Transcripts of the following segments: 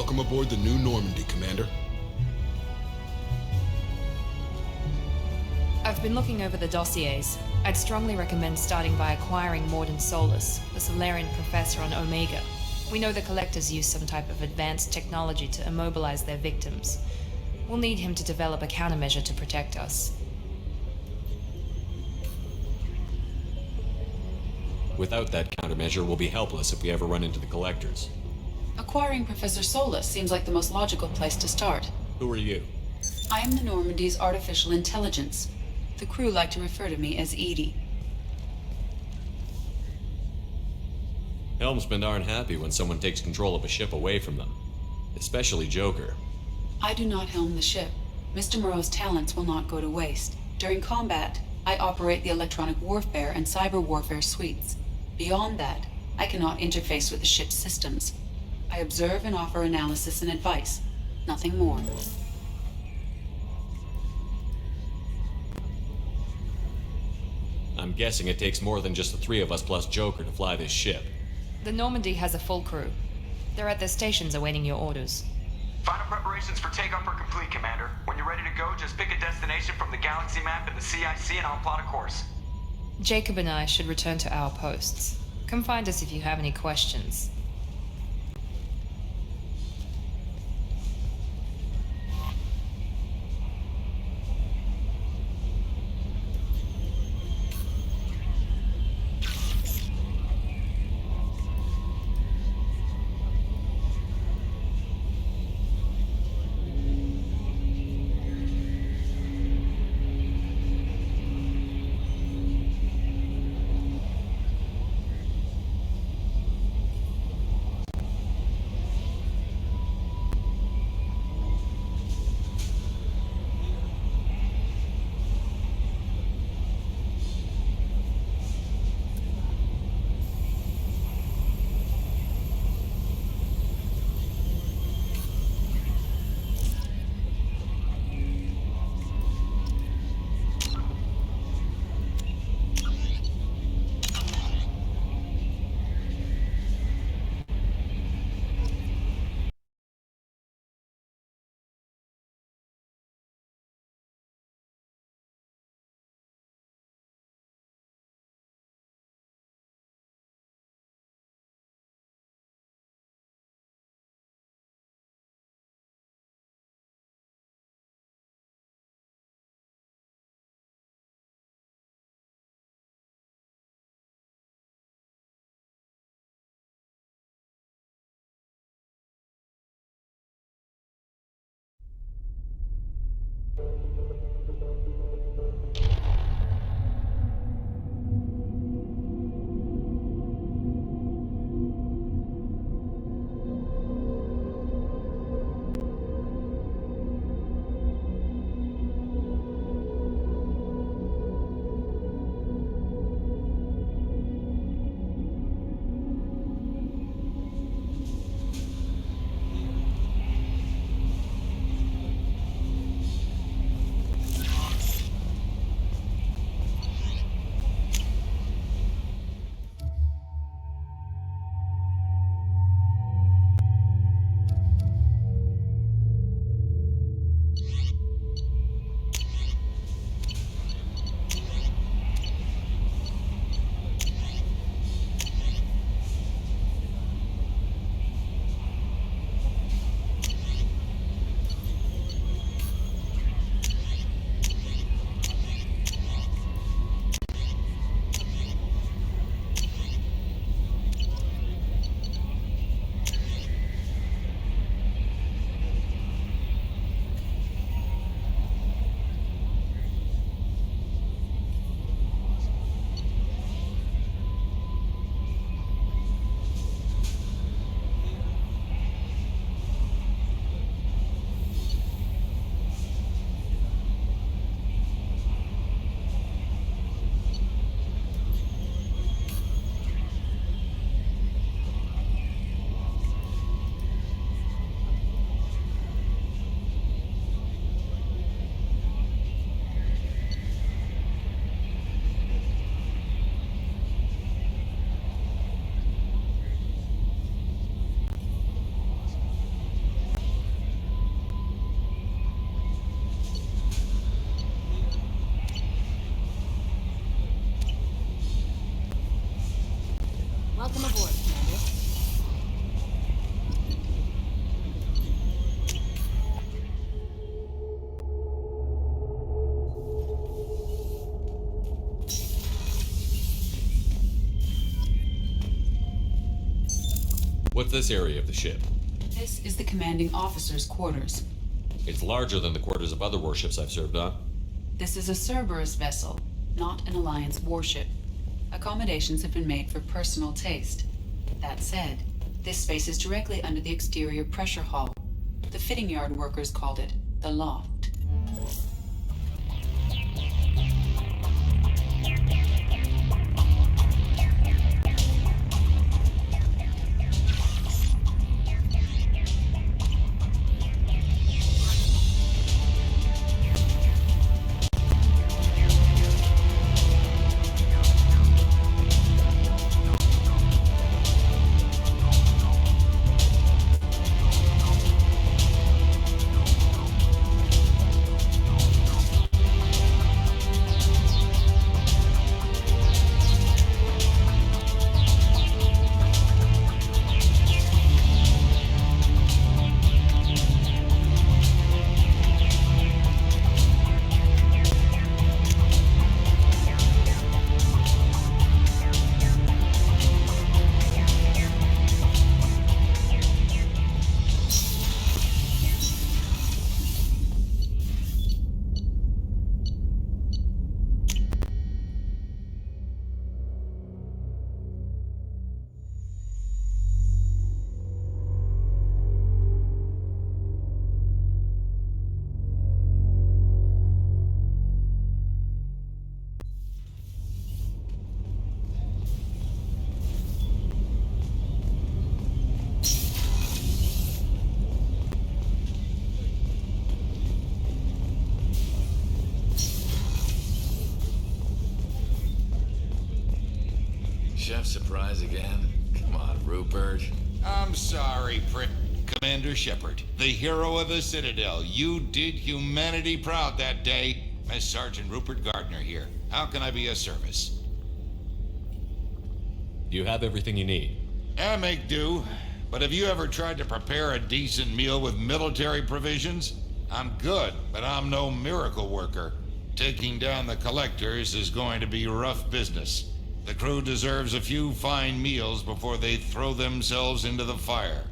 Welcome aboard the New Normandy, Commander. I've been looking over the dossiers. I'd strongly recommend starting by acquiring Morden Solus, the Solarian professor on Omega. We know the Collectors use some type of advanced technology to immobilize their victims. We'll need him to develop a countermeasure to protect us. Without that countermeasure, we'll be helpless if we ever run into the Collectors. Acquiring Professor Solus seems like the most logical place to start. Who are you? I am the Normandy's artificial intelligence. The crew like to refer to me as Edie. Helmsmen aren't happy when someone takes control of a ship away from them. Especially Joker. I do not helm the ship. Mr. Moreau's talents will not go to waste. During combat, I operate the electronic warfare and cyber warfare suites. Beyond that, I cannot interface with the ship's systems. I observe and offer analysis and advice. Nothing more. I'm guessing it takes more than just the three of us plus Joker to fly this ship. The Normandy has a full crew. They're at their stations awaiting your orders. Final preparations for takeoff are complete, Commander. When you're ready to go, just pick a destination from the galaxy map in the CIC and I'll plot a course. Jacob and I should return to our posts. Come find us if you have any questions. What's this area of the ship? This is the commanding officer's quarters. It's larger than the quarters of other warships I've served on. This is a Cerberus vessel, not an Alliance warship. Accommodations have been made for personal taste. That said, this space is directly under the exterior pressure hull. The fitting yard workers called it the loft. Chef surprise again? Come on, Rupert. I'm sorry, Commander Shepard, the hero of the Citadel. You did humanity proud that day. Mess Sergeant Rupert Gardner here. How can I be of service? You have everything you need. I make do. But have you ever tried to prepare a decent meal with military provisions? I'm good, but I'm no miracle worker. Taking down the collectors is going to be rough business. The crew deserves a few fine meals before they throw themselves into the fire.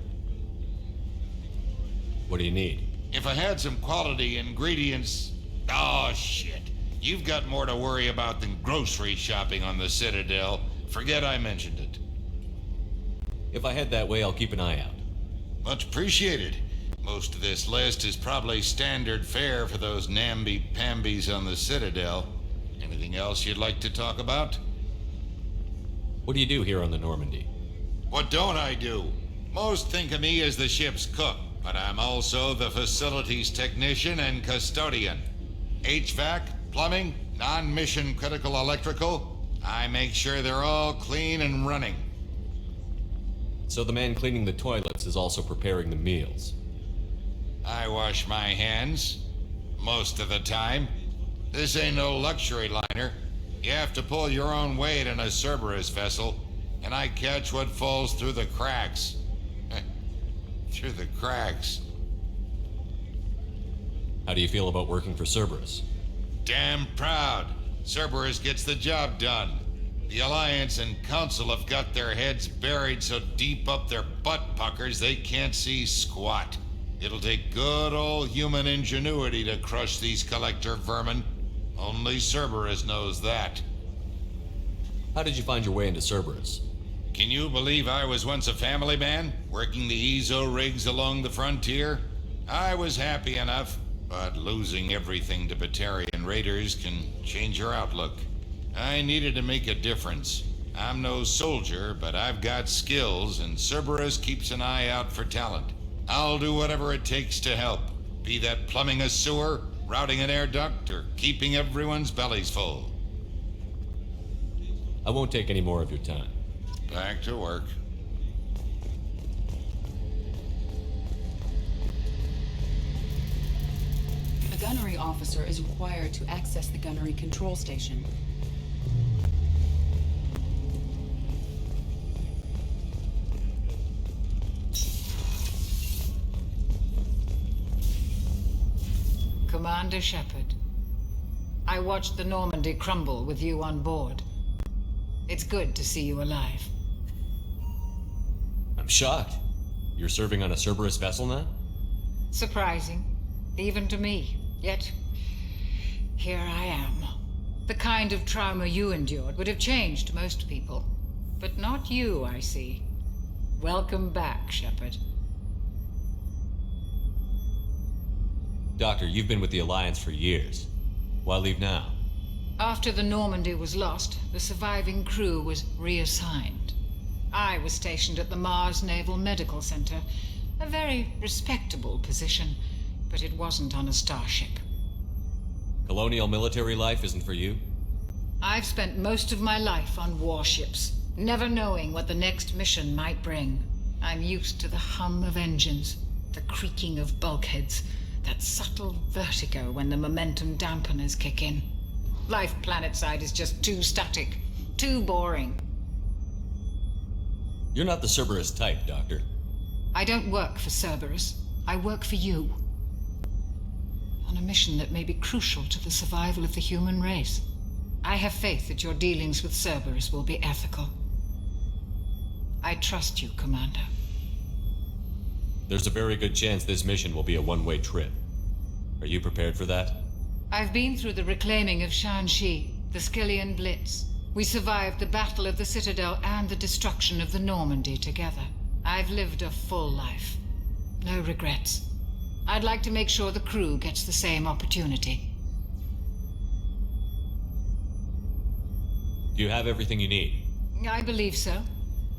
What do you need? If I had some quality ingredients... Oh, shit. You've got more to worry about than grocery shopping on the Citadel. Forget I mentioned it. If I head that way, I'll keep an eye out. Much appreciated. Most of this list is probably standard fare for those namby-pambies on the Citadel. Anything else you'd like to talk about? What do you do here on the Normandy? What don't I do? Most think of me as the ship's cook, but I'm also the facilities technician and custodian. HVAC, plumbing, non-mission critical electrical. I make sure they're all clean and running. So the man cleaning the toilets is also preparing the meals. I wash my hands. Most of the time. This ain't no luxury liner. You have to pull your own weight in a Cerberus vessel, and I catch what falls through the cracks. Through the cracks. How do you feel about working for Cerberus? Damn proud. Cerberus gets the job done. The Alliance and Council have got their heads buried so deep up their butt puckers they can't see squat. It'll take good old human ingenuity to crush these collector vermin. Only Cerberus knows that. How did you find your way into Cerberus? Can you believe I was once a family man, working the Ezo rigs along the frontier? I was happy enough, but losing everything to Batarian raiders can change your outlook. I needed to make a difference. I'm no soldier, but I've got skills, and Cerberus keeps an eye out for talent. I'll do whatever it takes to help, be that plumbing a sewer, routing an air duct, or keeping everyone's bellies full. I won't take any more of your time. Back to work. The gunnery officer is required to access the gunnery control station. Commander Shepard, I watched the Normandy crumble with you on board. It's good to see you alive. I'm shocked. You're serving on a Cerberus vessel now? Surprising, even to me. Yet, here I am. The kind of trauma you endured would have changed most people. But not you, I see. Welcome back, Shepard. Doctor, you've been with the Alliance for years. Why leave now? After the Normandy was lost, the surviving crew was reassigned. I was stationed at the Mars Naval Medical Center, a very respectable position, but it wasn't on a starship. Colonial military life isn't for you? I've spent most of my life on warships, never knowing what the next mission might bring. I'm used to the hum of engines, the creaking of bulkheads, that subtle vertigo when the momentum dampeners kick in. Life planetside is just too static, too boring. You're not the Cerberus type, Doctor. I don't work for Cerberus. I work for you. On a mission that may be crucial to the survival of the human race. I have faith that your dealings with Cerberus will be ethical. I trust you, Commander. There's a very good chance this mission will be a one-way trip. Are you prepared for that? I've been through the reclaiming of Shanxi, the Skyllian Blitz. We survived the Battle of the Citadel and the destruction of the Normandy together. I've lived a full life. No regrets. I'd like to make sure the crew gets the same opportunity. Do you have everything you need? I believe so.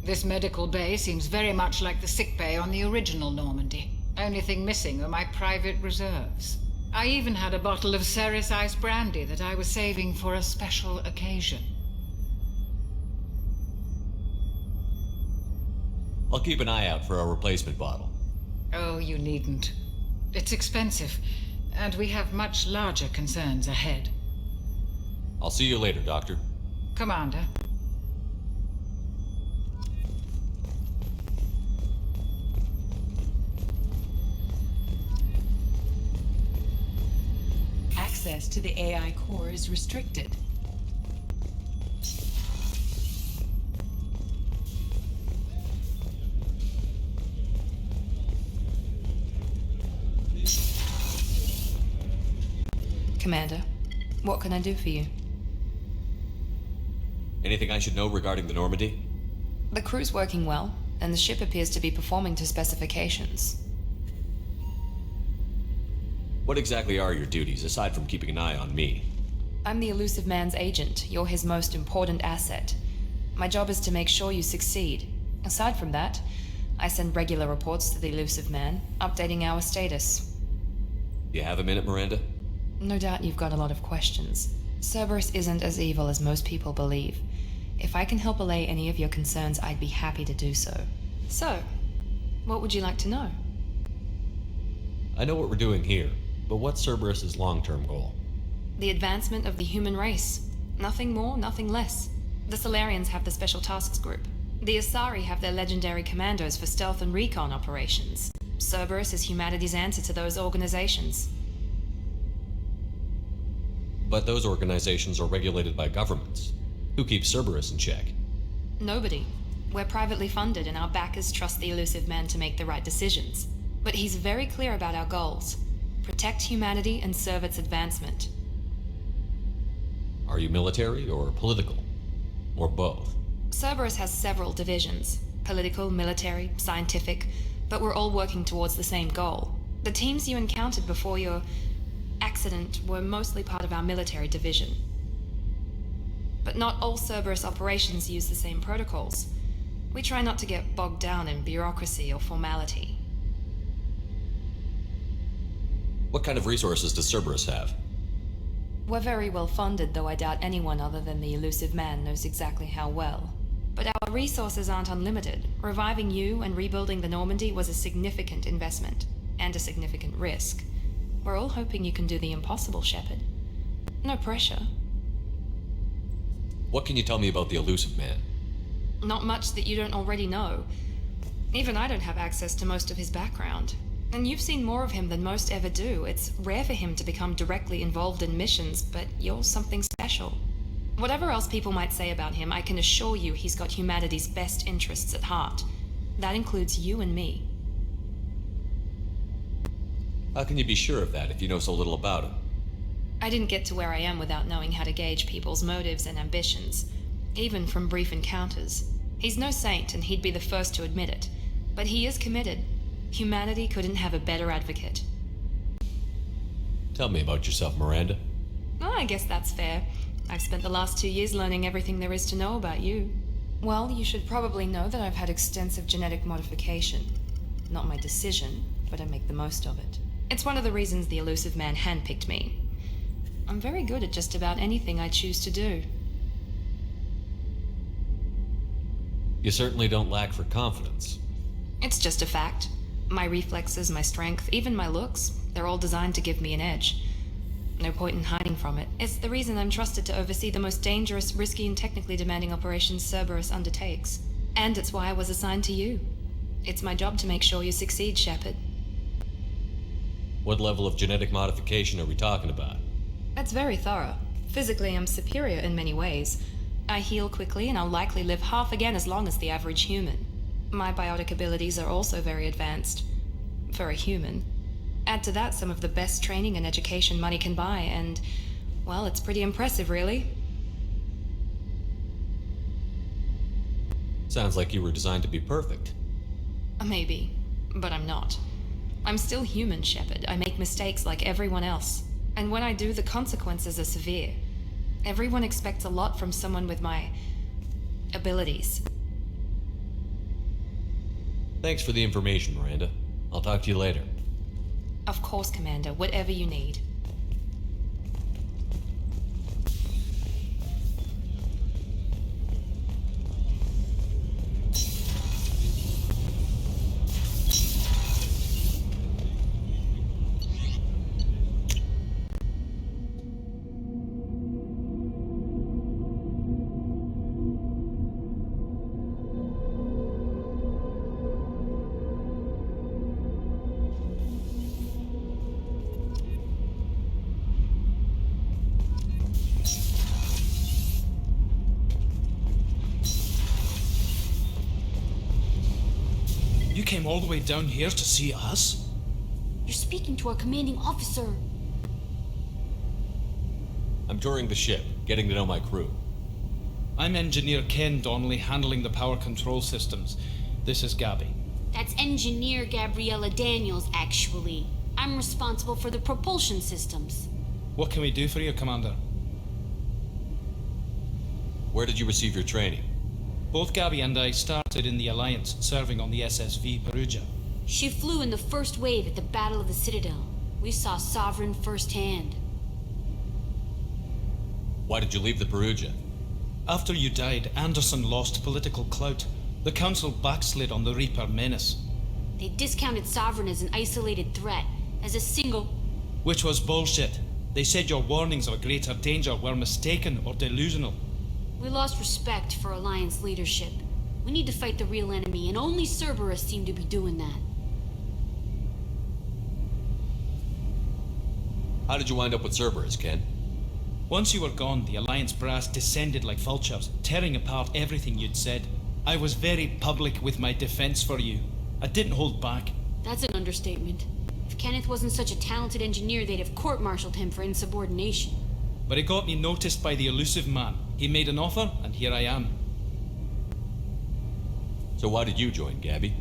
This medical bay seems very much like the sick bay on the original Normandy. Only thing missing are my private reserves. I even had a bottle of Ceres Ice brandy that I was saving for a special occasion. I'll keep an eye out for a replacement bottle. Oh, you needn't. It's expensive, and we have much larger concerns ahead. I'll see you later, Doctor. Commander. Access to the AI core is restricted. Commander, what can I do for you? Anything I should know regarding the Normandy? The crew's working well, and the ship appears to be performing to specifications. What exactly are your duties, aside from keeping an eye on me? I'm the Elusive Man's agent. You're his most important asset. My job is to make sure you succeed. Aside from that, I send regular reports to the Elusive Man, updating our status. You have a minute, Miranda? No doubt you've got a lot of questions. Cerberus isn't as evil as most people believe. If I can help allay any of your concerns, I'd be happy to do so. So, what would you like to know? I know what we're doing here, but what's Cerberus's long-term goal? The advancement of the human race. Nothing more, nothing less. The Solarians have the Special Tasks Group. The Asari have their legendary commandos for stealth and recon operations. Cerberus is humanity's answer to those organizations. But those organizations are regulated by governments. Who keeps Cerberus in check? Nobody. We're privately funded, and our backers trust the Elusive Man to make the right decisions. But he's very clear about our goals. Protect humanity and serve its advancement. Are you military or political? Or both? Cerberus has several divisions. Political, military, scientific, but we're all working towards the same goal. The teams you encountered before your accident were mostly part of our military division. But not all Cerberus operations use the same protocols. We try not to get bogged down in bureaucracy or formality. What kind of resources does Cerberus have? We're very well funded, though I doubt anyone other than the Elusive Man knows exactly how well. But our resources aren't unlimited. Reviving you and rebuilding the Normandy was a significant investment, and a significant risk. We're all hoping you can do the impossible, Shepard. No pressure. What can you tell me about the Elusive Man? Not much that you don't already know. Even I don't have access to most of his background. And you've seen more of him than most ever do. It's rare for him to become directly involved in missions, but you're something special. Whatever else people might say about him, I can assure you he's got humanity's best interests at heart. That includes you and me. How can you be sure of that if you know so little about him? I didn't get to where I am without knowing how to gauge people's motives and ambitions, even from brief encounters. He's no saint, and he'd be the first to admit it. But he is committed. Humanity couldn't have a better advocate. Tell me about yourself, Miranda. Oh, I guess that's fair. I've spent the last 2 years learning everything there is to know about you. Well, you should probably know that I've had extensive genetic modification. Not my decision, but I make the most of it. It's one of the reasons the Elusive Man handpicked me. I'm very good at just about anything I choose to do. You certainly don't lack for confidence. It's just a fact. My reflexes, my strength, even my looks, they're all designed to give me an edge. No point in hiding from it. It's the reason I'm trusted to oversee the most dangerous, risky, and technically demanding operations Cerberus undertakes. And it's why I was assigned to you. It's my job to make sure you succeed, Shepard. What level of genetic modification are we talking about? That's very thorough. Physically, I'm superior in many ways. I heal quickly, and I'll likely live half again as long as the average human. My biotic abilities are also very advanced. For a human. Add to that some of the best training and education money can buy, and, well, it's pretty impressive, really. Sounds like you were designed to be perfect. Maybe, but I'm not. I'm still human, Shepard. I make mistakes like everyone else. And when I do, the consequences are severe. Everyone expects a lot from someone with my abilities. Thanks for the information, Miranda. I'll talk to you later. Of course, Commander. Whatever you need. You came all the way down here to see us? You're speaking to our commanding officer. I'm touring the ship, getting to know my crew. I'm Engineer Ken Donnelly, handling the power control systems. This is Gabby. That's Engineer Gabriella Daniels, actually. I'm responsible for the propulsion systems. What can we do for you, Commander? Where did you receive your training? Both Gabby and I started in the Alliance, serving on the SSV Perugia. She flew in the first wave at the Battle of the Citadel. We saw Sovereign firsthand. Why did you leave the Perugia? After you died, Anderson lost political clout. The Council backslid on the Reaper menace. They discounted Sovereign as an isolated threat, as a single... Which was bullshit. They said your warnings of a greater danger were mistaken or delusional. We lost respect for Alliance leadership. We need to fight the real enemy, and only Cerberus seem to be doing that. How did you wind up with Cerberus, Ken? Once you were gone, the Alliance brass descended like vultures, tearing apart everything you'd said. I was very public with my defense for you. I didn't hold back. That's an understatement. If Kenneth wasn't such a talented engineer, they'd have court-martialed him for insubordination. But it got me noticed by the Elusive Man. He made an offer, and here I am. So why did you join, Gabby?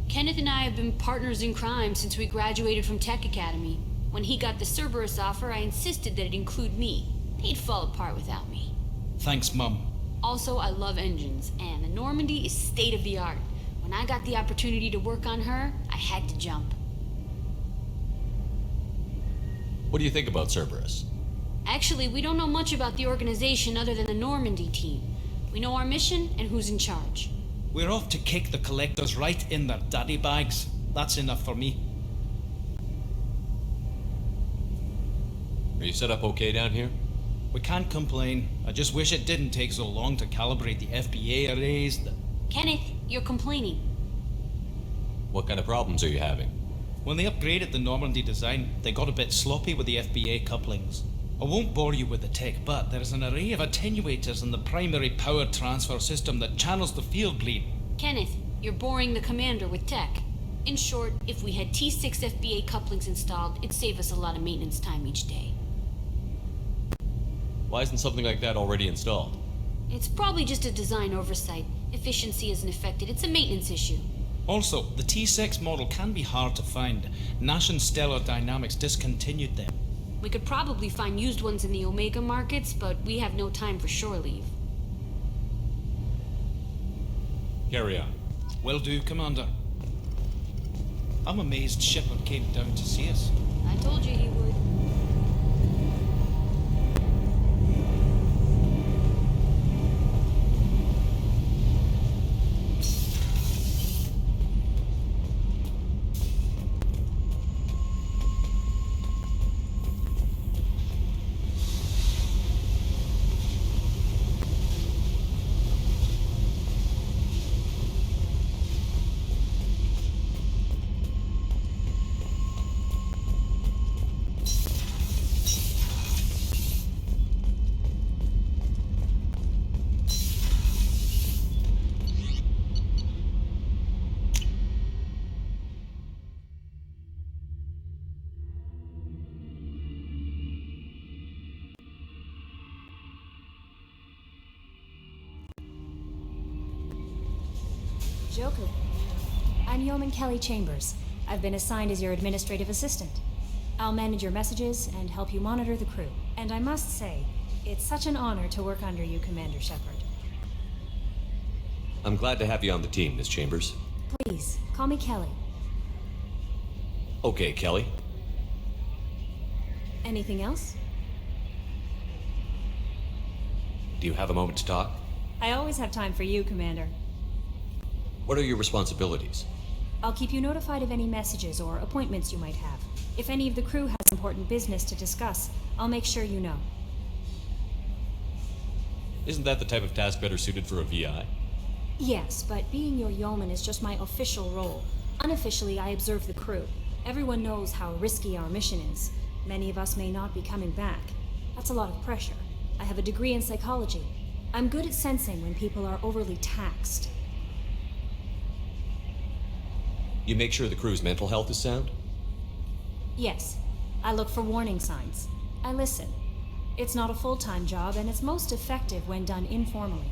Kenneth and I have been partners in crime since we graduated from Tech Academy. When he got the Cerberus offer, I insisted that it include me. He'd fall apart without me. Thanks, Mum. Also, I love engines, and the Normandy is state-of-the-art. When I got the opportunity to work on her, I had to jump. What do you think about Cerberus? Actually, we don't know much about the organization other than the Normandy team. We know our mission and who's in charge. We're off to kick the Collectors right in their daddy bags. That's enough for me. Are you set up okay down here? We can't complain. I just wish it didn't take so long to calibrate the FBA arrays. Kenneth, you're complaining. What kind of problems are you having? When they upgraded the Normandy design, they got a bit sloppy with the FBA couplings. I won't bore you with the tech, but there's an array of attenuators in the primary power transfer system that channels the field bleed. Kenneth, You're boring the commander with tech. In short, if we had T6 FBA couplings installed, it'd save us a lot of maintenance time each day. Why isn't something like that already installed? It's probably just a design oversight. Efficiency isn't affected. It's a maintenance issue. Also, the T6 model can be hard to find. Nash and Stellar Dynamics discontinued them. We could probably find used ones in the Omega markets, but we have no time for shore leave. Carry on. Will do, Commander. I'm amazed Shepard came down to see us. I told you he would. Joker. I'm Yeoman Kelly Chambers. I've been assigned as your administrative assistant. I'll manage your messages and help you monitor the crew. And I must say, it's such an honor to work under you, Commander Shepard. I'm glad to have you on the team, Miss Chambers. Please, call me Kelly. Okay, Kelly. Anything else? Do you have a moment to talk? I always have time for you, Commander. What are your responsibilities? I'll keep you notified of any messages or appointments you might have. If any of the crew has important business to discuss, I'll make sure you know. Isn't that the type of task better suited for a VI? Yes, but being your yeoman is just my official role. Unofficially, I observe the crew. Everyone knows how risky our mission is. Many of us may not be coming back. That's a lot of pressure. I have a degree in psychology. I'm good at sensing when people are overly taxed. You make sure the crew's mental health is sound? Yes. I look for warning signs. I listen. It's not a full-time job, and it's most effective when done informally.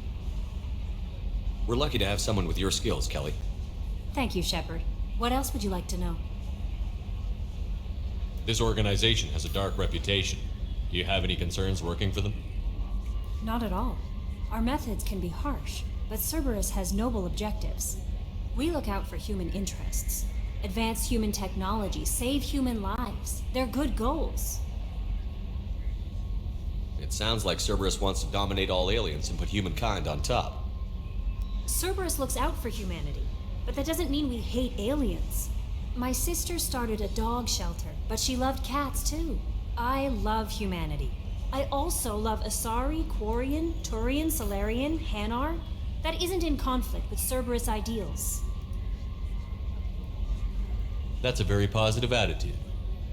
We're lucky to have someone with your skills, Kelly. Thank you, Shepard. What else would you like to know? This organization has a dark reputation. Do you have any concerns working for them? Not at all. Our methods can be harsh, but Cerberus has noble objectives. We look out for human interests, advance human technology, save human lives. They're good goals. It sounds like Cerberus wants to dominate all aliens and put humankind on top. Cerberus looks out for humanity, but that doesn't mean we hate aliens. My sister started a dog shelter, but she loved cats too. I love humanity. I also love Asari, Quarian, Turian, Solarian, Hanar. That isn't in conflict with Cerberus ideals. That's a very positive attitude.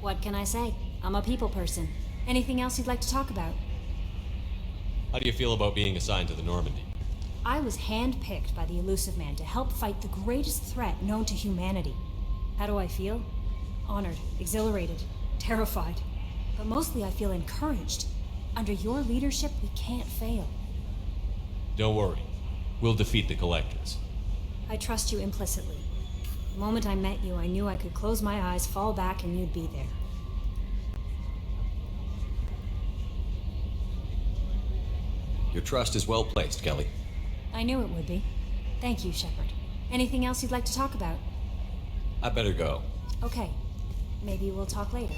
What can I say? I'm a people person. Anything else you'd like to talk about? How do you feel about being assigned to the Normandy? I was handpicked by the Illusive Man to help fight the greatest threat known to humanity. How do I feel? Honored, exhilarated, terrified. But mostly I feel encouraged. Under your leadership, we can't fail. Don't worry. We'll defeat the Collectors. I trust you implicitly. The moment I met you, I knew I could close my eyes, fall back, and you'd be there. Your trust is well placed, Kelly. I knew it would be. Thank you, Shepard. Anything else you'd like to talk about? I better go. Okay. Maybe we'll talk later.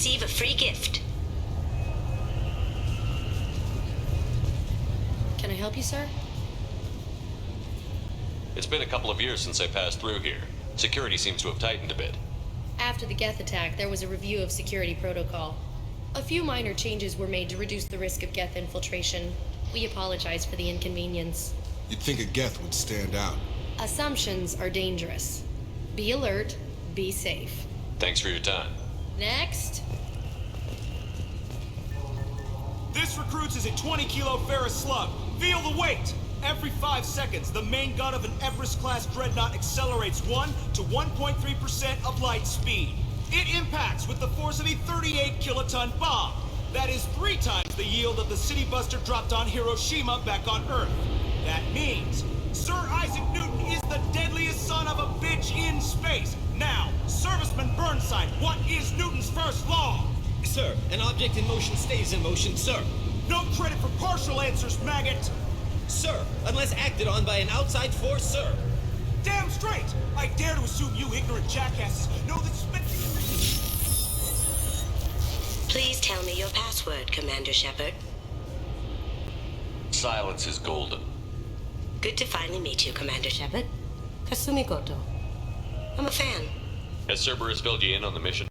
receive a free gift. Can I help you, sir? It's been a couple of years since I passed through here. Security seems to have tightened a bit. After the Geth attack, there was a review of security protocol. A few minor changes were made to reduce the risk of Geth infiltration. We apologize for the inconvenience. You'd think a Geth would stand out. Assumptions are dangerous. Be alert, be safe. Thanks for your time. Next. This recruits is a 20-kilo ferrous slug. Feel the weight! Every 5 seconds, the main gun of an Everest-class dreadnought accelerates 1 to 1.3% of light speed. It impacts with the force of a 38-kiloton bomb. That is 3 times the yield of the city buster dropped on Hiroshima back on Earth. That means Sir Isaac Newton is the deadliest son of a bitch in space. Now, Serviceman Burnside, what is Newton's first law? Sir, an object in motion stays in motion, sir. No credit for partial answers, maggot! Sir, unless acted on by an outside force, sir. Damn straight! I dare to assume you ignorant jackasses know that Please tell me your password, Commander Shepard. Silence is golden. Good to finally meet you, Commander Shepard. Kasumi Goto. I'm a fan. Has Cerberus filled you in on the mission?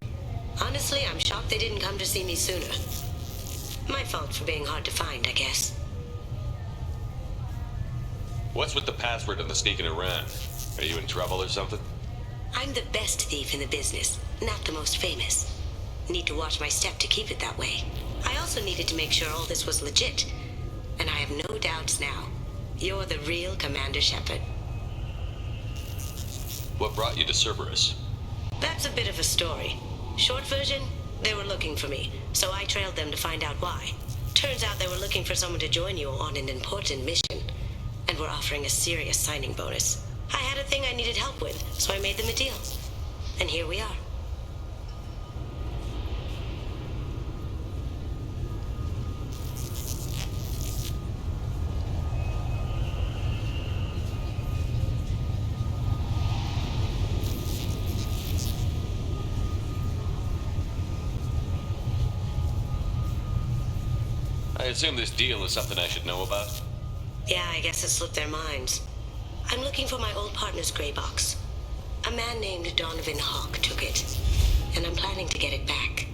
Honestly, I'm shocked they didn't come to see me sooner. My fault for being hard to find, I guess. What's with the password and the sneaking around? Are you in trouble or something? I'm the best thief in the business, not the most famous. Need to watch my step to keep it that way. I also needed to make sure all this was legit. And I have no doubts now. You're the real Commander Shepard. What brought you to Cerberus? That's a bit of a story. Short version, they were looking for me, so I trailed them to find out why. Turns out they were looking for someone to join you on an important mission, and were offering a serious signing bonus. I had a thing I needed help with, so I made them a deal. And here we are. I assume this deal is something I should know about? Yeah, I guess it slipped their minds. I'm looking for my old partner's gray box. A man named Donovan Hawk took it, and I'm planning to get it back.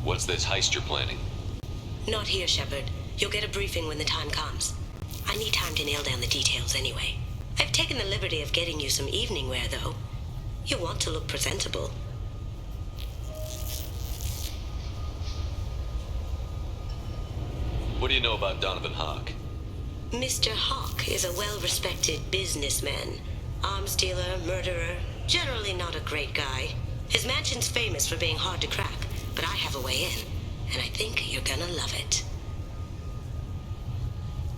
What's this heist you're planning? Not here, Shepard. You'll get a briefing when the time comes. I need time to nail down the details anyway. I've taken the liberty of getting you some evening wear, though. You want to look presentable. What do you know about Donovan Hawk? Mr. Hawk is a well-respected businessman. Arms dealer, murderer, generally not a great guy. His mansion's famous for being hard to crack, but I have a way in, and I think you're gonna love it.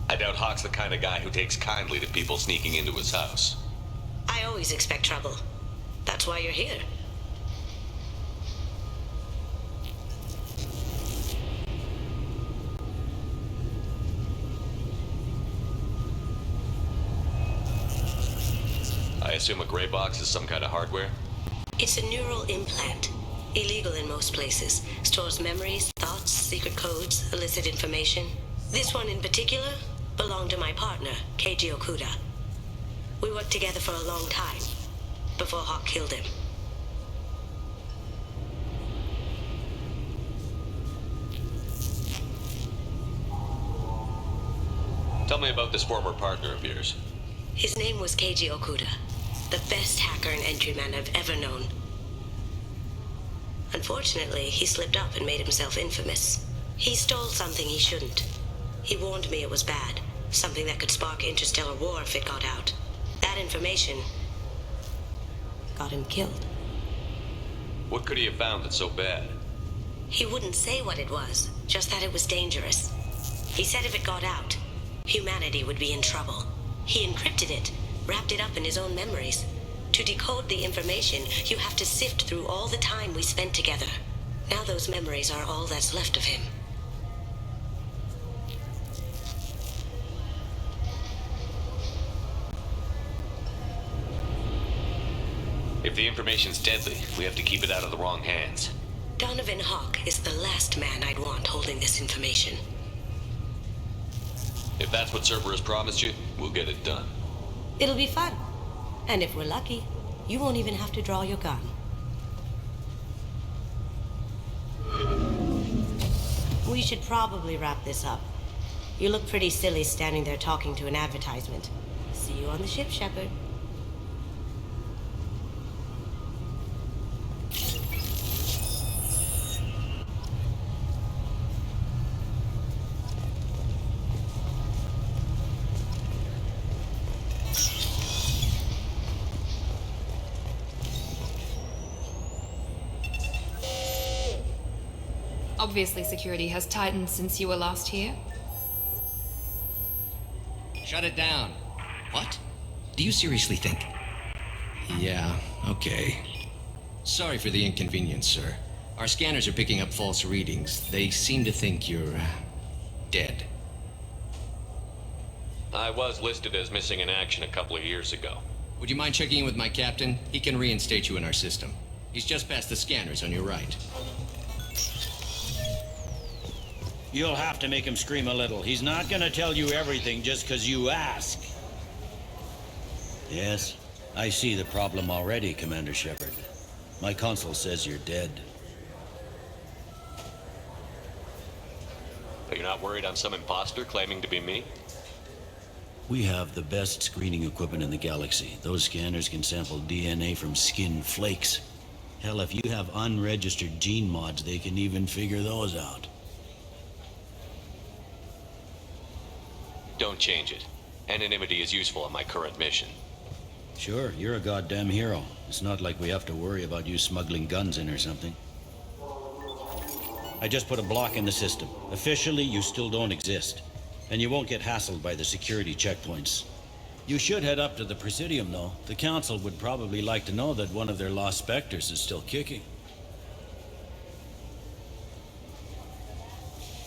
I doubt Hawk's the kind of guy who takes kindly to people sneaking into his house. I always expect trouble. That's why you're here. I assume a gray box is some kind of hardware? It's a neural implant. Illegal in most places. Stores memories, thoughts, secret codes, illicit information. This one in particular belonged to my partner, Keiji Okuda. We worked together for a long time, before Hawk killed him. Tell me about this former partner of yours. His name was Keiji Okuda, the best hacker and entryman I've ever known. Unfortunately, he slipped up and made himself infamous. He stole something he shouldn't. He warned me it was bad, something that could spark interstellar war if it got out. That information got him killed. What could he have found that's so bad? He wouldn't say what it was, just that it was dangerous. He said if it got out, humanity would be in trouble. He encrypted it, wrapped it up in his own memories. To decode the information, you have to sift through all the time we spent together. Now those memories are all that's left of him. If the information's deadly, we have to keep it out of the wrong hands. Donovan Hawk is the last man I'd want holding this information. If that's what Cerberus promised you, we'll get it done. It'll be fun. And if we're lucky, you won't even have to draw your gun. We should probably wrap this up. You look pretty silly standing there talking to an advertisement. See you on the ship, Shepard. Obviously, security has tightened since you were last here. Shut it down. What? Do you seriously think? Yeah, okay. Sorry for the inconvenience, sir. Our scanners are picking up false readings. They seem to think you're dead. I was listed as missing in action a couple of years ago. Would you mind checking in with my captain? He can reinstate you in our system. He's just past the scanners on your right. You'll have to make him scream a little. He's not gonna tell you everything just because you ask. Yes, I see the problem already, Commander Shepard. My console says you're dead. But you're not worried I'm some imposter claiming to be me? We have the best screening equipment in the galaxy. Those scanners can sample DNA from skin flakes. Hell, if you have unregistered gene mods, they can even figure those out. Don't change it. Anonymity is useful on my current mission. Sure, you're a goddamn hero. It's not like we have to worry about you smuggling guns in or something. I just put a block in the system. Officially, you still don't exist. And you won't get hassled by the security checkpoints. You should head up to the Presidium, though. The Council would probably like to know that one of their lost specters is still kicking.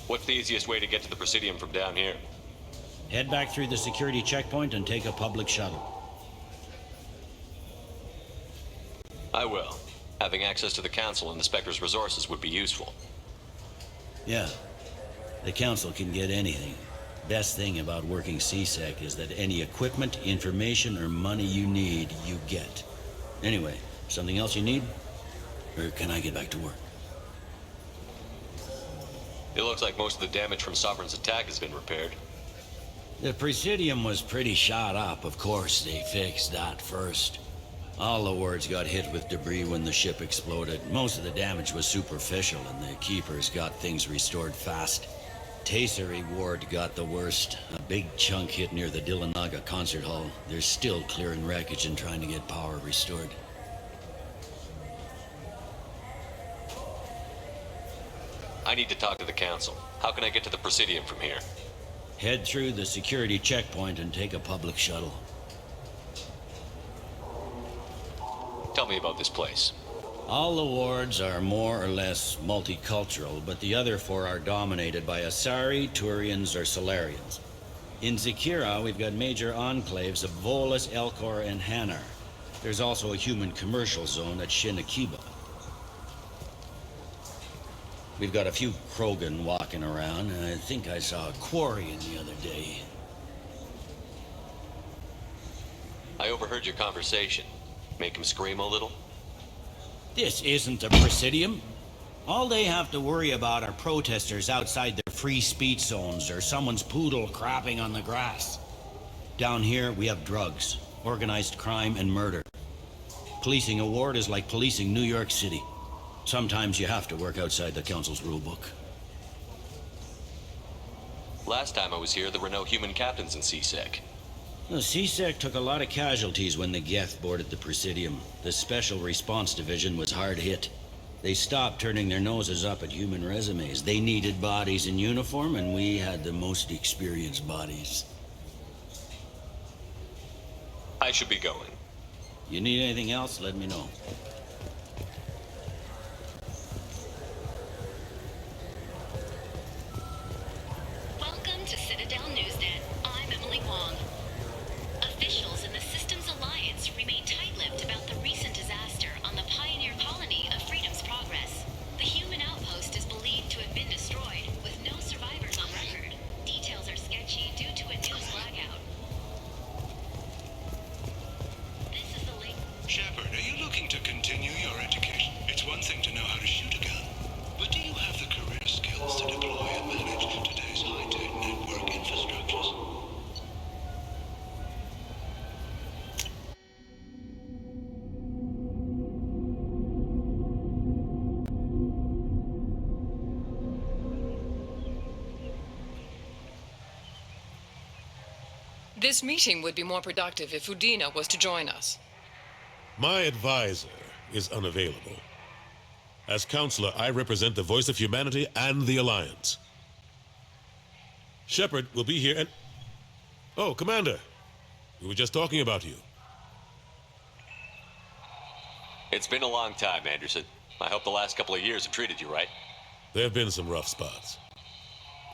What's the easiest way to get to the Presidium from down here? Head back through the security checkpoint and take a public shuttle. I will. Having access to the Council and the Spectre's resources would be useful. Yeah. The Council can get anything. Best thing about working CSEC is that any equipment, information, or money you need, you get. Anyway, something else you need? Or can I get back to work? It looks like most of the damage from Sovereign's attack has been repaired. The Presidium was pretty shot up. Of course, they fixed that first. All the wards got hit with debris when the ship exploded. Most of the damage was superficial, and the Keepers got things restored fast. Tasery Ward got the worst. A big chunk hit near the Dillanaga concert hall. They're still clearing wreckage and trying to get power restored. I need to talk to the Council. How can I get to the Presidium from here? Head through the security checkpoint and take a public shuttle. Tell me about this place. All the wards are more or less multicultural, but the other four are dominated by Asari, Turians, or Solarians. In Zakira, we've got major enclaves of Volus, Elcor, and Hanar. There's also a human commercial zone at Shinakiba. We've got a few Krogan walking around, and I think I saw a Quarian the other day. I overheard your conversation. Make him scream a little? This isn't a Presidium. All they have to worry about are protesters outside their free speech zones or someone's poodle crapping on the grass. Down here, we have drugs, organized crime, and murder. Policing a ward is like policing New York City. Sometimes you have to work outside the Council's rulebook. Last time I was here, there were no human captains in CSEC. The CSEC took a lot of casualties when the Geth boarded the Presidium. The Special Response Division was hard hit. They stopped turning their noses up at human resumes. They needed bodies in uniform, and we had the most experienced bodies. I should be going. You need anything else, let me know. Welcome to Citadel Newsnet. I'm Emily Wong. Officials in the Systems Alliance remain tight-lipped about the recent disaster. This meeting would be more productive if Udina was to join us. My advisor is unavailable. As counselor, I represent the voice of humanity and the Alliance. Shepard will be here and... Oh, Commander. We were just talking about you. It's been a long time, Anderson. I hope the last couple of years have treated you right. There have been some rough spots.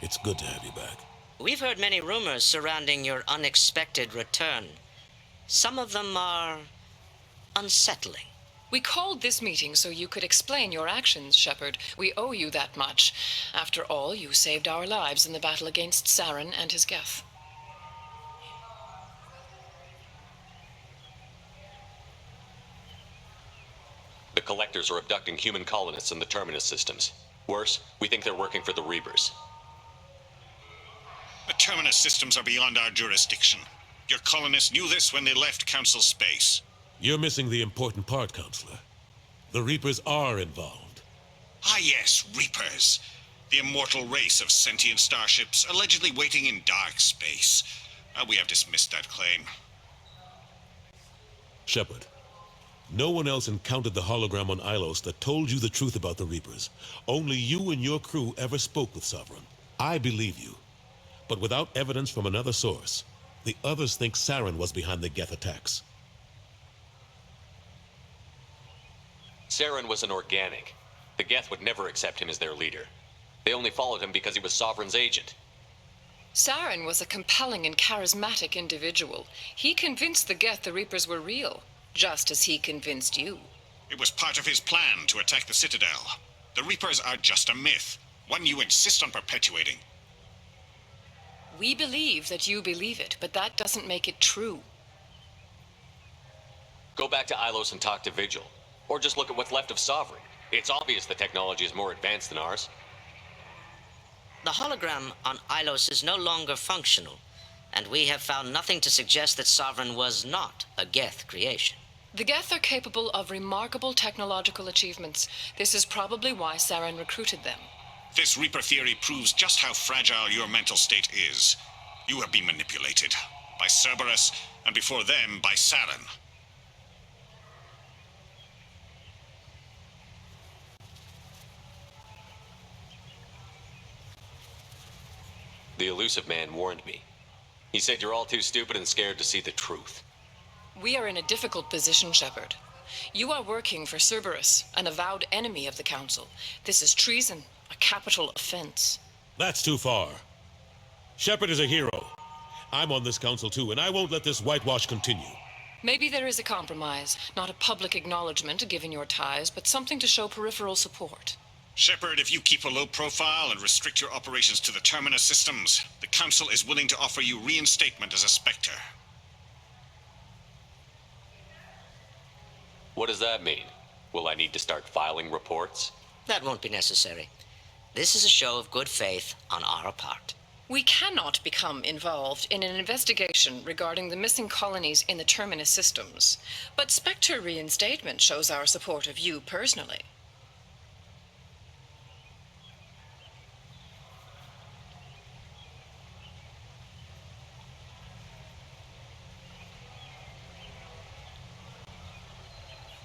It's good to have you back. We've heard many rumors surrounding your unexpected return. Some of them are unsettling. We called this meeting so you could explain your actions, Shepard. We owe you that much. After all, you saved our lives in the battle against Saren and his Geth. The Collectors are abducting human colonists in the Terminus systems. Worse, we think they're working for the Reapers. The Terminus systems are beyond our jurisdiction. Your colonists knew this when they left Council space. You're missing the important part, Counselor. The Reapers are involved. Ah yes, Reapers. The immortal race of sentient starships allegedly waiting in dark space. We have dismissed that claim. Shepard, no one else encountered the hologram on Ilos that told you the truth about the Reapers. Only you and your crew ever spoke with Sovereign. I believe you. But without evidence from another source, the others think Saren was behind the Geth attacks. Saren was an organic. The Geth would never accept him as their leader. They only followed him because he was Sovereign's agent. Saren was a compelling and charismatic individual. He convinced the Geth the Reapers were real, just as he convinced you. It was part of his plan to attack the Citadel. The Reapers are just a myth, one you insist on perpetuating. We believe that you believe it, but that doesn't make it true. Go back to Ilos and talk to Vigil. Or just look at what's left of Sovereign. It's obvious the technology is more advanced than ours. The hologram on Ilos is no longer functional, and we have found nothing to suggest that Sovereign was not a Geth creation. The Geth are capable of remarkable technological achievements. This is probably why Saren recruited them. This Reaper theory proves just how fragile your mental state is. You have been manipulated. By Cerberus, and before them, by Saren. The Illusive Man warned me. He said you're all too stupid and scared to see the truth. We are in a difficult position, Shepard. You are working for Cerberus, an avowed enemy of the Council. This is treason, a capital offense. That's too far. Shepard is a hero. I'm on this council too, and I won't let this whitewash continue. Maybe there is a compromise, not a public acknowledgement given your ties, but something to show peripheral support. Shepard, if you keep a low profile and restrict your operations to the Terminus systems, the Council is willing to offer you reinstatement as a Spectre. What does that mean? Will I need to start filing reports? That won't be necessary. This is a show of good faith on our part. We cannot become involved in an investigation regarding the missing colonies in the Terminus systems, but Spectre reinstatement shows our support of you personally.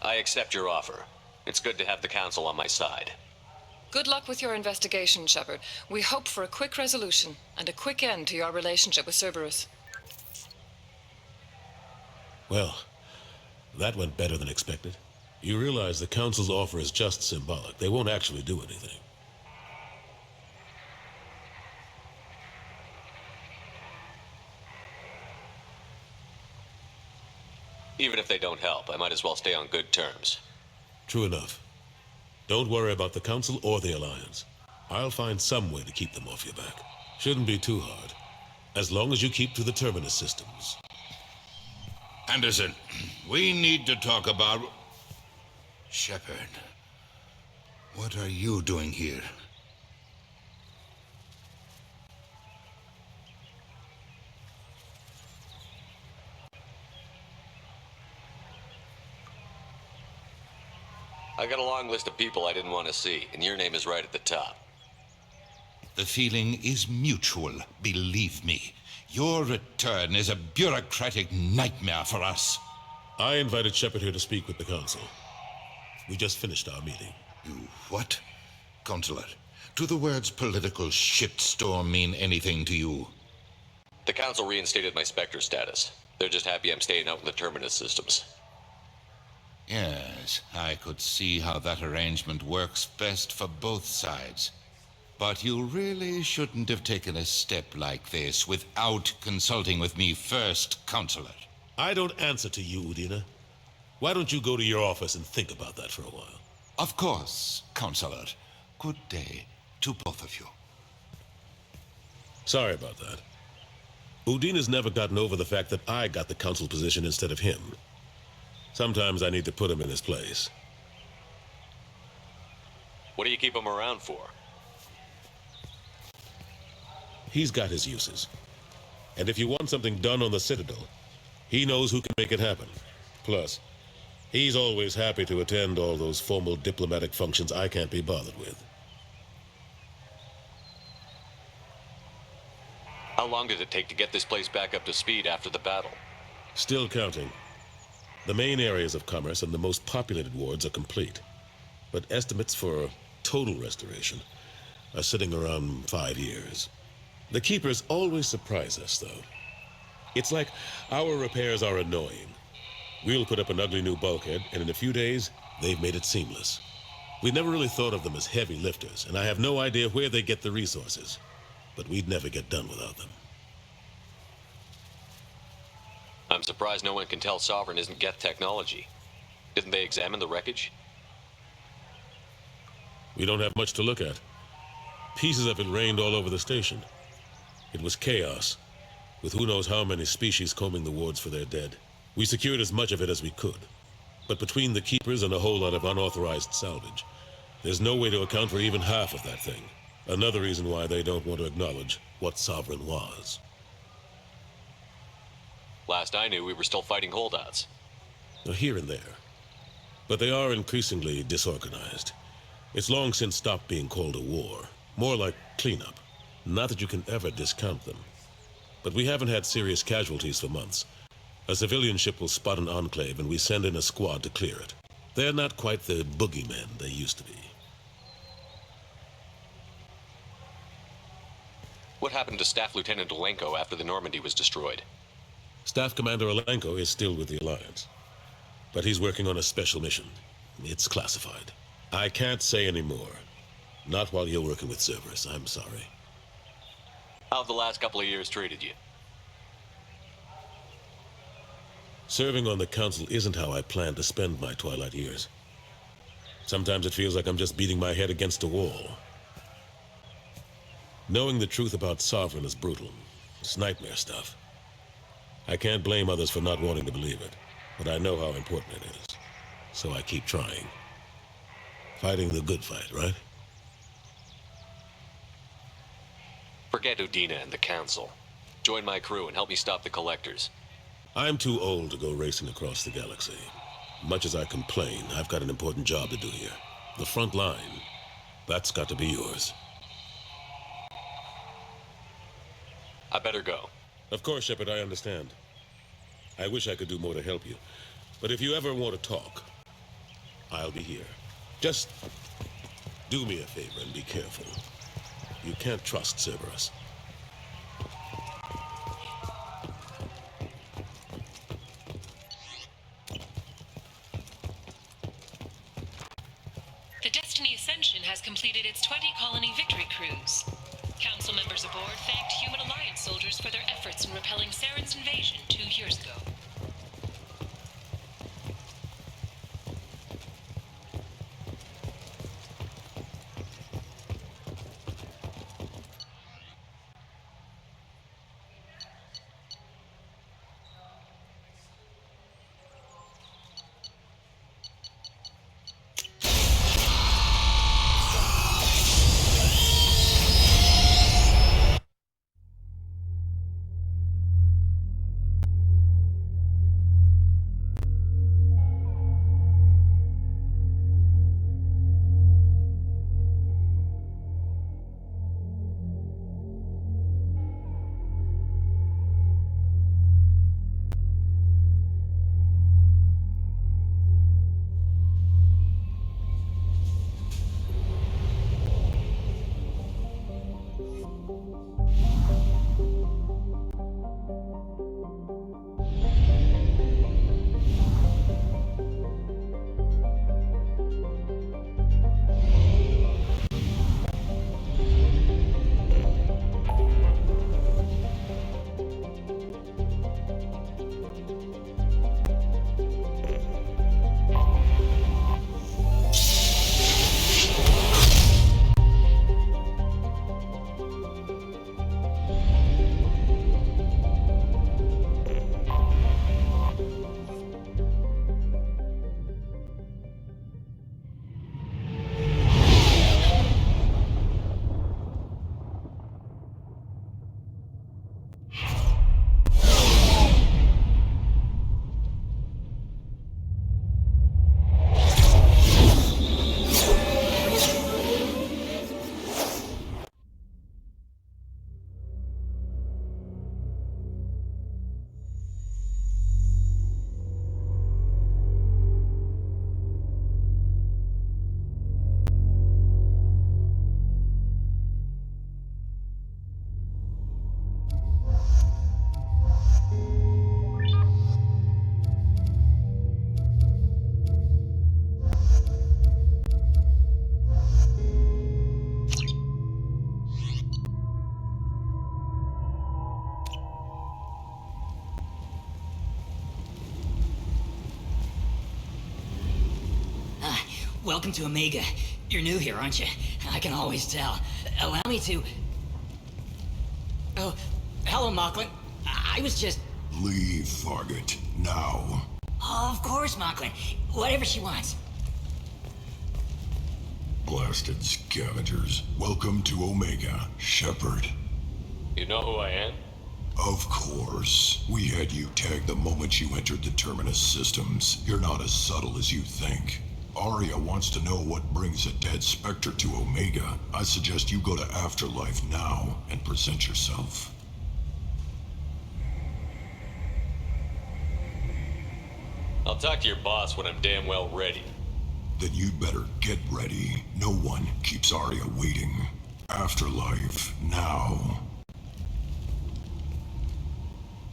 I accept your offer. It's good to have the Council on my side. Good luck with your investigation, Shepard. We hope for a quick resolution and a quick end to your relationship with Cerberus. Well, that went better than expected. You realize the Council's offer is just symbolic. They won't actually do anything. Even if they don't help, I might as well stay on good terms. True enough. Don't worry about the Council or the Alliance. I'll find some way to keep them off your back. Shouldn't be too hard. As long as you keep to the Terminus systems. Anderson, we need to talk about... Shepard, what are you doing here? I got a long list of people I didn't want to see, and your name is right at the top. The feeling is mutual, believe me. Your return is a bureaucratic nightmare for us. I invited Shepard here to speak with the Council. We just finished our meeting. You what? Consular, do the words political shitstorm mean anything to you? The Council reinstated my Spectre status. They're just happy I'm staying out in the Terminus systems. Yes, I could see how that arrangement works best for both sides. But you really shouldn't have taken a step like this without consulting with me first, Consular. I don't answer to you, Udina. Why don't you go to your office and think about that for a while? Of course, Consular. Good day to both of you. Sorry about that. Udina's never gotten over the fact that I got the Council position instead of him. Sometimes I need to put him in his place. What do you keep him around for? He's got his uses. And if you want something done on the Citadel, he knows who can make it happen. Plus, he's always happy to attend all those formal diplomatic functions I can't be bothered with. How long did it take to get this place back up to speed after the battle? Still counting. The main areas of commerce and the most populated wards are complete. But estimates for total restoration are sitting around 5 years. The Keepers always surprise us, though. It's like our repairs are annoying. We'll put up an ugly new bulkhead, and in a few days, they've made it seamless. We never really thought of them as heavy lifters, and I have no idea where they get the resources. But we'd never get done without them. I'm surprised no one can tell Sovereign isn't Geth technology. Didn't they examine the wreckage? We don't have much to look at. Pieces of it rained all over the station. It was chaos, with who knows how many species combing the wards for their dead. We secured as much of it as we could. But between the Keepers and a whole lot of unauthorized salvage, there's no way to account for even half of that thing. Another reason why they don't want to acknowledge what Sovereign was. Last I knew, we were still fighting holdouts. Here and there. But they are increasingly disorganized. It's long since stopped being called a war. More like cleanup. Not that you can ever discount them. But we haven't had serious casualties for months. A civilian ship will spot an enclave and we send in a squad to clear it. They're not quite the boogeymen they used to be. What happened to Staff Lieutenant Olenko after the Normandy was destroyed? Staff Commander Olenko is still with the Alliance. But he's working on a special mission. It's classified. I can't say any more. Not while you're working with Cerberus, I'm sorry. How have the last couple of years treated you? Serving on the Council isn't how I plan to spend my twilight years. Sometimes it feels like I'm just beating my head against a wall. Knowing the truth about Sovereign is brutal. It's nightmare stuff. I can't blame others for not wanting to believe it, but I know how important it is. So I keep trying. Fighting the good fight, right? Forget Udina and the Council. Join my crew and help me stop the Collectors. I'm too old to go racing across the galaxy. Much as I complain, I've got an important job to do here. The front line. That's got to be yours. I better go. Of course, Shepard, I understand. I wish I could do more to help you. But if you ever want to talk, I'll be here. Just do me a favor and be careful. You can't trust Cerberus. The Destiny Ascension has completed its 20-colony victory cruise. Council members aboard thanked Human Alliance soldiers for their efforts in repelling Saren's invasion 2 years ago. welcome to Omega. You're new here, aren't you? I can always tell. Allow me to... Oh, hello, Mocklin. I was just... Leave, Fargate, now. Oh, of course, Mocklin. Whatever she wants. Blasted scavengers. Welcome to Omega, Shepard. You know who I am? Of course. We had you tagged the moment you entered the Terminus systems. You're not as subtle as you think. Aria wants to know what brings a dead Spectre to Omega. I suggest you go to Afterlife now and present yourself. I'll talk to your boss when I'm damn well ready. Then you'd better get ready. No one keeps Aria waiting. Afterlife now.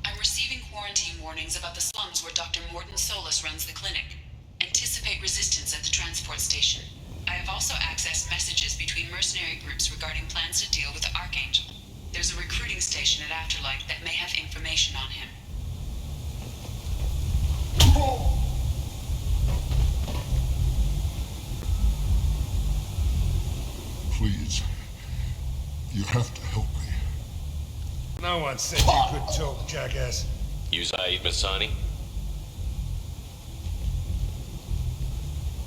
I'm receiving quarantine warnings about the slums where Dr. Mordin Solus runs the clinic. Anticipate resistance at the transport station. I have also accessed messages between mercenary groups regarding plans to deal with the Archangel. There's a recruiting station at Afterlife that may have information on him. Please, you have to help me. No one said you could talk, jackass. You Zaid Masani?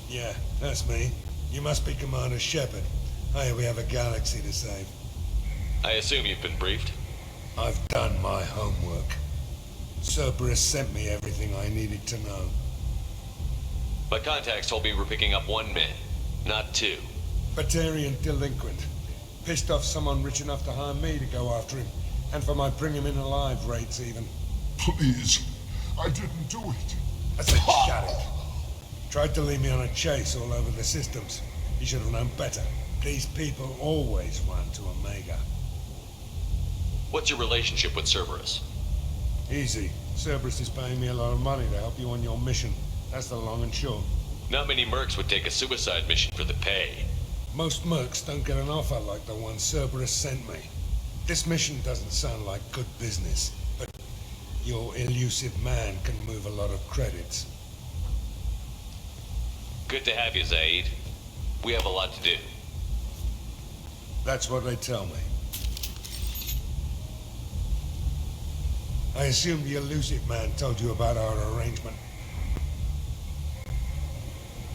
Yeah, that's me. You must be Commander Shepard. Hey, we have a galaxy to save. I assume you've been briefed? I've done my homework. Cerberus sent me everything I needed to know. My contacts told me we're picking up one man, not two. Batarian delinquent. Pissed off someone rich enough to hire me to go after him. And for my bring him in alive rates even. Please, I didn't do it. I said shut it. Tried to lead me on a chase all over the systems. He should have known better. These people always run to Omega. What's your relationship with Cerberus? Easy. Cerberus is paying me a lot of money to help you on your mission. That's the long and short. Not many mercs would take a suicide mission for the pay. Most mercs don't get an offer like the one Cerberus sent me. This mission doesn't sound like good business, but your elusive man can move a lot of credits. Good to have you, Zaid. We have a lot to do. That's what they tell me. I assume the elusive man told you about our arrangement.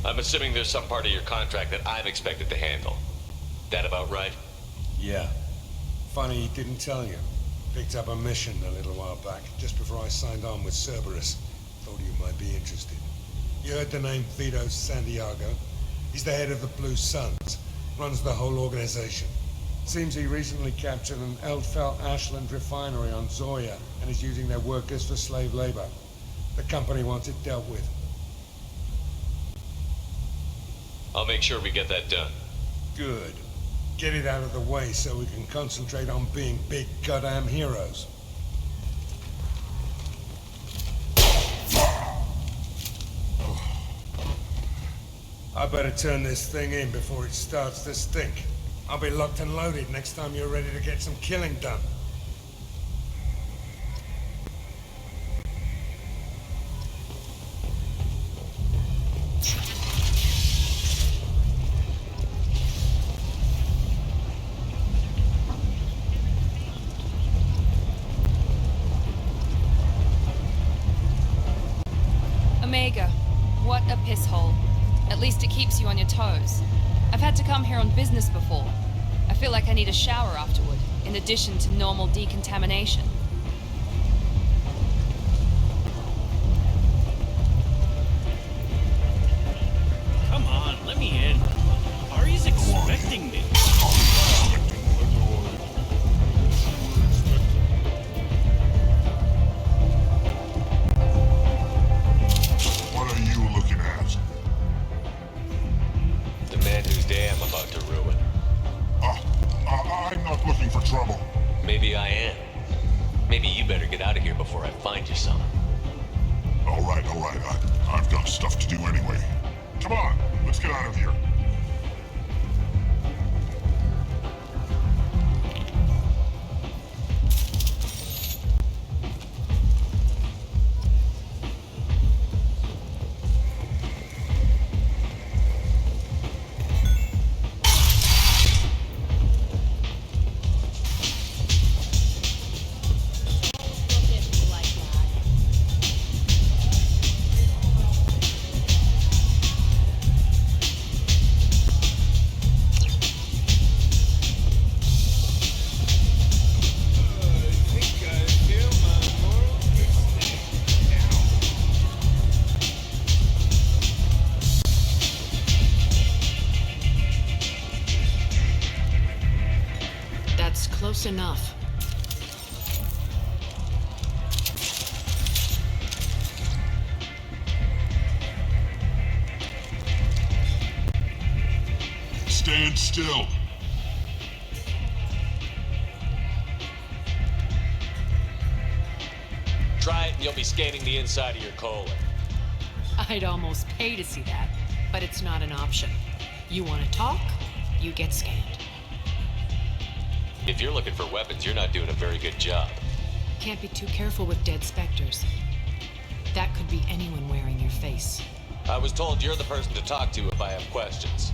I'm assuming there's some part of your contract that I'm expected to handle. That about right? Yeah. Funny he didn't tell you. Picked up a mission a little while back, just before I signed on with Cerberus. Thought you might be interested. You heard the name Vito Santiago? He's the head of the Blue Suns. Runs the whole organization. Seems he recently captured an Eldfell Ashland refinery on Zoya and is using their workers for slave labor. The company wants it dealt with. I'll make sure we get that done. Good. Get it out of the way so we can concentrate on being big goddamn heroes. I better turn this thing in before it starts to stink. I'll be locked and loaded next time you're ready to get some killing done. Omega, what a piss hole. At least it keeps you on your toes. I've had to come here on business before. I feel like I need a shower afterward, in addition to normal decontamination. Come on, let me in. Ari's expecting me. What are you looking at? The man whose day I'm about to ruin. I'm not looking for trouble. Maybe I am. Maybe you better get out of here before I find you some. All right. I've got stuff to do anyway. Come on, let's get out of here. Just enough. Stand still. Try it and you'll be scanning the inside of your colon. I'd almost pay to see that, but it's not an option. You want to talk, you get scanned. If you're looking for weapons, you're not doing a very good job. Can't be too careful with dead specters. That could be anyone wearing your face. I was told you're the person to talk to if I have questions.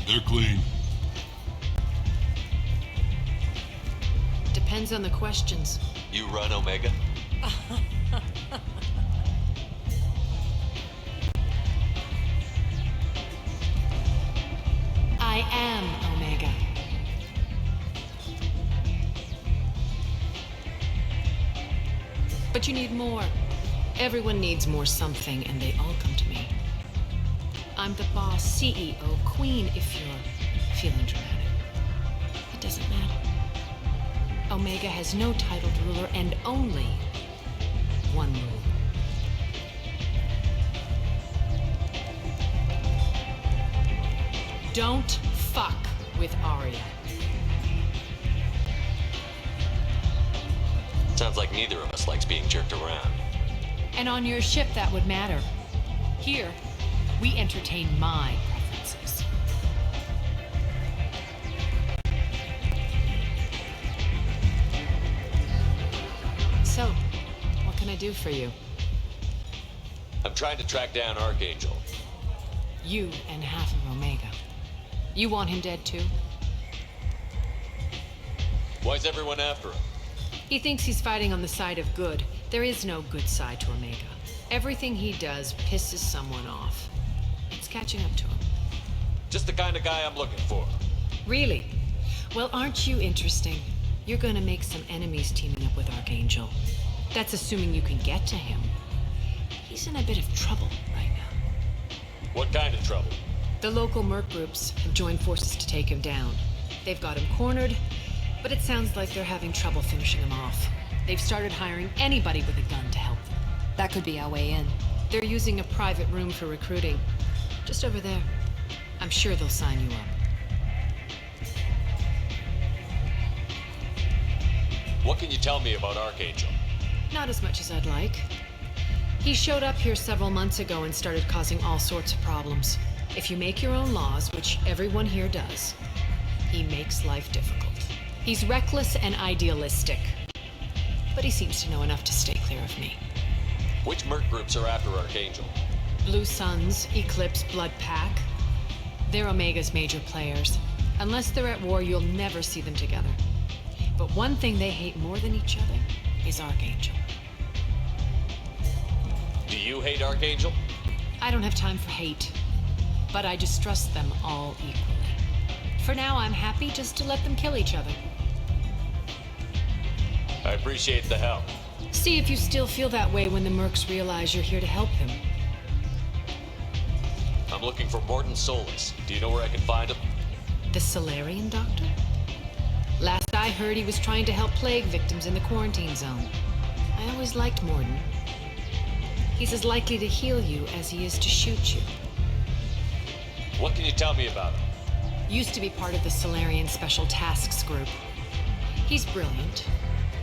They're clean. Depends on the questions. You run Omega? I am Omega. But you need more. Everyone needs more something, and they all come to me. I'm the boss, CEO, queen, if you're feeling dramatic. It doesn't matter. Omega has no titled ruler and only one rule. Don't fuck with Aria. Sounds like neither of us likes being jerked around. And on your ship, that would matter. Here, we entertain my preferences. So, what can I do for you? I'm trying to track down Archangel. You and half of Omega. You want him dead too? Why's everyone after him? He thinks he's fighting on the side of good. There is no good side to Omega. Everything he does pisses someone off. It's catching up to him. Just the kind of guy I'm looking for. Really? Well, aren't you interesting? You're gonna make some enemies teaming up with Archangel. That's assuming you can get to him. He's in a bit of trouble right now. What kind of trouble? The local merc groups have joined forces to take him down. They've got him cornered, but it sounds like they're having trouble finishing him off. They've started hiring anybody with a gun to help them. That could be our way in. They're using a private room for recruiting. Just over there. I'm sure they'll sign you up. What can you tell me about Archangel? Not as much as I'd like. He showed up here several months ago and started causing all sorts of problems. If you make your own laws, which everyone here does, he makes life difficult. He's reckless and idealistic. But he seems to know enough to stay clear of me. Which merc groups are after Archangel? Blue Suns, Eclipse, Blood Pack. They're Omega's major players. Unless they're at war, you'll never see them together. But one thing they hate more than each other is Archangel. Do you hate Archangel? I don't have time for hate, but I distrust them all equally. For now, I'm happy just to let them kill each other. I appreciate the help. See if you still feel that way when the mercs realize you're here to help them. I'm looking for Mordin Solus. Do you know where I can find him? The Solarian doctor? Last I heard, he was trying to help plague victims in the quarantine zone. I always liked Mordin. He's as likely to heal you as he is to shoot you. What can you tell me about him? Used to be part of the Solarian Special Tasks Group. He's brilliant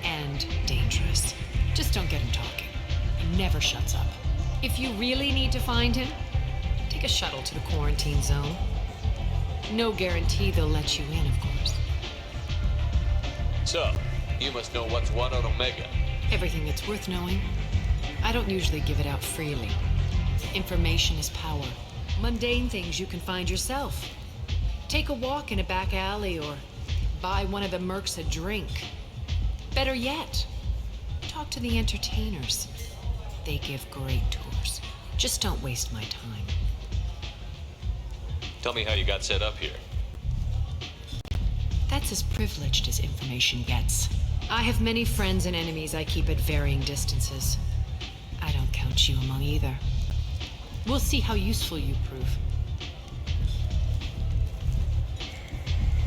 and dangerous. Just don't get him talking. He never shuts up. If you really need to find him, take a shuttle to the quarantine zone. No guarantee they'll let you in, of course. So, you must know what's what on Omega. Everything that's worth knowing. I don't usually give it out freely. Information is power. Mundane things you can find yourself. Take a walk in a back alley or buy one of the mercs a drink. Better yet, talk to the entertainers. They give great tours. Just don't waste my time. Tell me how you got set up here. That's as privileged as information gets. I have many friends and enemies I keep at varying distances. I don't count you among either. We'll see how useful you prove.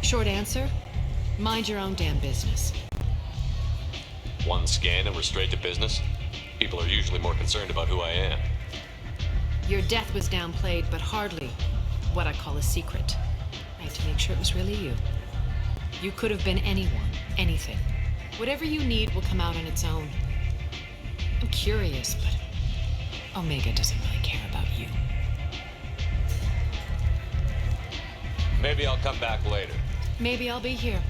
Short answer, mind your own damn business. One scan and we're straight to business? People are usually more concerned about who I am. Your death was downplayed, but hardly what I call a secret. I had to make sure it was really you. You could have been anyone, anything. Whatever you need will come out on its own. I'm curious, but Omega doesn't really care about you. Maybe I'll come back later. Maybe I'll be here.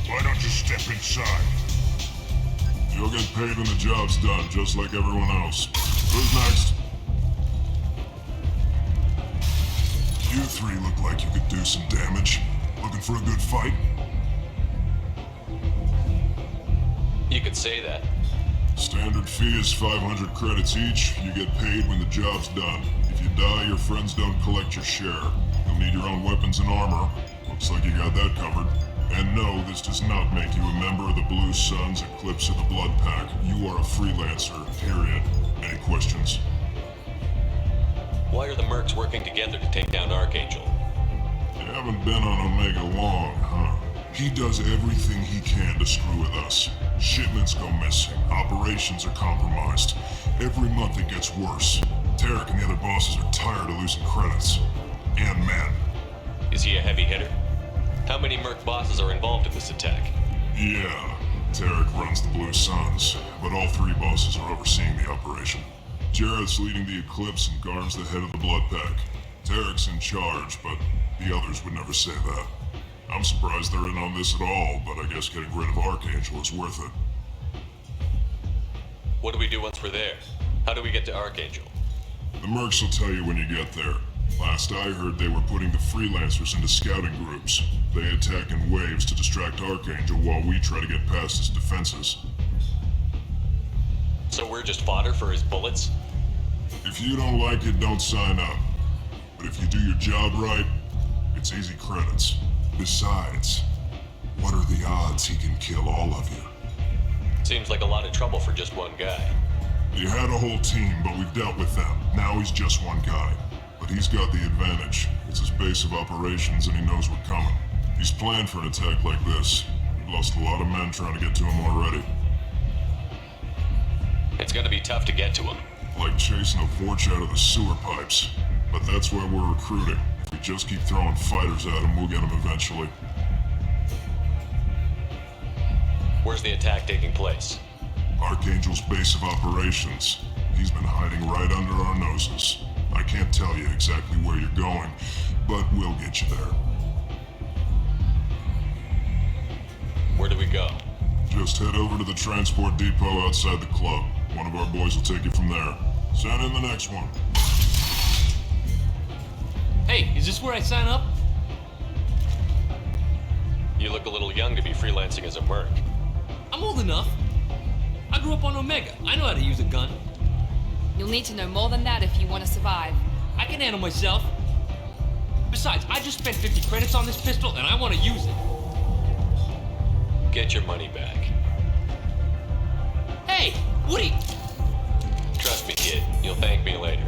Why don't you step inside? You'll get paid when the job's done, just like everyone else. Who's next? You three look like you could do some damage. Looking for a good fight? You could say that. Standard fee is 500 credits each. You get paid when the job's done. If you die, your friends don't collect your share. You'll need your own weapons and armor. Looks like you got that covered. And no, this does not make you a member of the Blue Suns, Eclipse, or the Blood Pack. You are a freelancer, period. Any questions? Why are the mercs working together to take down Archangel? You haven't been on Omega long, huh? He does everything he can to screw with us. Shipments go missing. Operations are compromised. Every month it gets worse. Tarek and the other bosses are tired of losing credits. And men. Is he a heavy hitter? How many merc bosses are involved in this attack? Yeah, Tarek runs the Blue Suns, but all three bosses are overseeing the operation. Jarrett's leading the Eclipse and Garm's the head of the Blood Pack. Tarek's in charge, but the others would never say that. I'm surprised they're in on this at all, but I guess getting rid of Archangel is worth it. What do we do once we're there? How do we get to Archangel? The mercs will tell you when you get there. Last I heard, they were putting the freelancers into scouting groups. They attack in waves to distract Archangel while we try to get past his defenses. So we're just fodder for his bullets? If you don't like it, don't sign up. But if you do your job right, it's easy credits. Besides, what are the odds he can kill all of you? Seems like a lot of trouble for just one guy. You had a whole team, but we've dealt with them. Now he's just one guy. But he's got the advantage. It's his base of operations and he knows we're coming. He's planned for an attack like this. We've lost a lot of men trying to get to him already. It's gonna be tough to get to him. Like chasing a Vorch out of the sewer pipes. But that's why we're recruiting. If we just keep throwing fighters at him, we'll get him eventually. Where's the attack taking place? Archangel's base of operations. He's been hiding right under our noses. I can't tell you exactly where you're going, but we'll get you there. Where do we go? Just head over to the transport depot outside the club. One of our boys will take you from there. Send in the next one. Hey, is this where I sign up? You look a little young to be freelancing as a merc. I'm old enough. I grew up on Omega. I know how to use a gun. You'll need to know more than that if you want to survive. I can handle myself. Besides, I just spent 50 credits on this pistol and I want to use it. Get your money back. Hey, Woody! Trust me, kid. You'll thank me later.